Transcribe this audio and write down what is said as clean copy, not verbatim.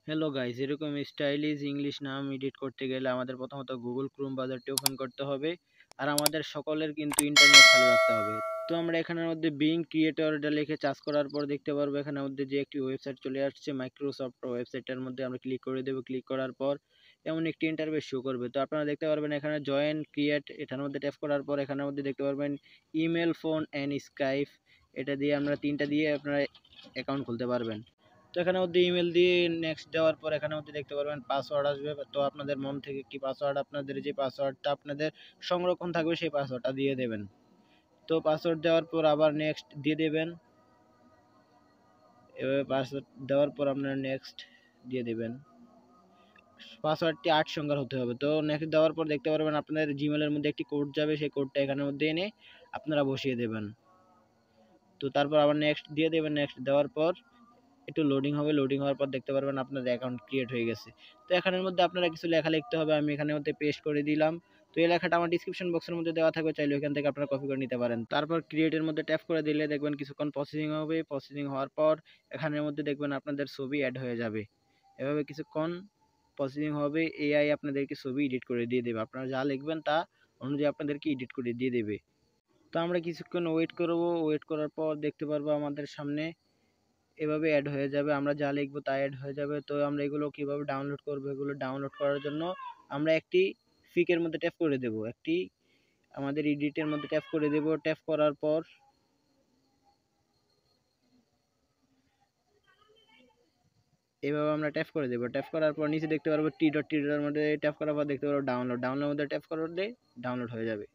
Hello guys, এরকম stylish English নাম edit করতে গেলে আমাদের প্রথমত গুগল ক্রোম ব্রাউজারটি ওপেন করতে হবে। আর আমাদের সকলের কিন্তু ইন্টারনেট চালু রাখতে হবে। তো আমরা এখানের মধ্যে বিং ক্রিয়েটরটা লিখে সার্চ করার পর দেখতে পারবো এখানের মধ্যে যে একটি ওয়েবসাইট চলে আসছে, মাইক্রোসফট ওয়েবসাইটের মধ্যে আমরা ক্লিক করে দেবো। ক্লিক করার পর এমন একটি ইন্টারফেস শো করবে। তো আপনারা দেখতে পারবেন এখানে জয়েন ক্রিয়েট, এটার মধ্যে ট্যাপ করার পর এখানের মধ্যে দেখতে পারবেন ইমেল, ফোন অ্যান্ড স্কাইপ। এটা দিয়ে আমরা তিনটা দিয়ে আপনারা অ্যাকাউন্ট খুলতে পারবেন। তো এখানে মধ্যে ইমেল দিয়ে নেক্সট দেওয়ার পর এখানে মধ্যে দেখতে পারবেন পাসওয়ার্ড আসবে। তো আপনাদের মন থেকে কি পাসওয়ার্ড, আপনাদের যে পাসওয়ার্ডটা আপনাদের সংরক্ষণ থাকবে সেই পাসওয়ার্ডটা দিয়ে দেবেন। তো পাসওয়ার্ড দেওয়ার পর আবার নেক্সট দিয়ে দেবেন। এভাবে পাসওয়ার্ড দেওয়ার পর আপনারা নেক্সট দিয়ে দেবেন। পাসওয়ার্ডটি 8 সংখ্যার হতে হবে। তো নেক্সট দেওয়ার পর দেখতে পারবেন আপনাদের জিমেলের মধ্যে একটি কোড যাবে, সেই কোডটা এখানের মধ্যে এনে আপনারা বসিয়ে দেবেন। তো তারপর আবার নেক্সট দিয়ে দেবেন। নেক্সট দেওয়ার পর একটু লোডিং হবে। লোডিং হওয়ার পর দেখতে পারবেন আপনার অ্যাকাউন্ট ক্রিয়েট হয়ে গেছে। তো এখানের মধ্যে আপনারা কিছু লেখা লিখতে হবে, আমি এখানের মধ্যে পেস্ট করে দিলাম। তো এই লেখাটা আমার ডিসক্রিপশন বক্সের মধ্যে দেওয়া থাকবে, চাইলে ওইখান থেকে আপনারা কপি করে নিতে পারেন। তারপর ক্রিয়েটের মধ্যে ট্যাপ করে দিলে দেখবেন কিছুক্ষণ প্রসেসিং হবে। প্রসেসিং হওয়ার পর এখানের মধ্যে দেখবেন আপনাদের ছবি অ্যাড হয়ে যাবে। এভাবে কিছুক্ষণ প্রসেসিং হবে, এআই আপনাদেরকে ছবি এডিট করে দিয়ে দেবে। আপনারা যা লিখবেন তা অনুযায়ী আপনাদেরকে এডিট করে দিয়ে দেবে। তো আমরা কিছুক্ষণ ওয়েট করব। ওয়েট করার পর দেখতে পারবো আমাদের সামনে এভাবে অ্যাড হয়ে যাবে, আমরা যা লিখবো তা অ্যাড হয়ে যাবে। তো আমরা এগুলো কিভাবে ডাউনলোড করবো, এগুলো ডাউনলোড করার জন্য আমরা একটি ফিকের মধ্যে ট্যাপ করে দেব, একটি আমাদের এডিটের মধ্যে ট্যাপ করে দেব। ট্যাপ করার পর এভাবে আমরা ট্যাপ করে দেব। ট্যাপ করার পর নিচে দেখতে পারবো টি ডট, টি ডটের মধ্যে ট্যাপ করার পর দেখতে পারবো ডাউনলোড, ডাউনলোডের মধ্যে ট্যাপ করলে ডাউনলোড হয়ে যাবে।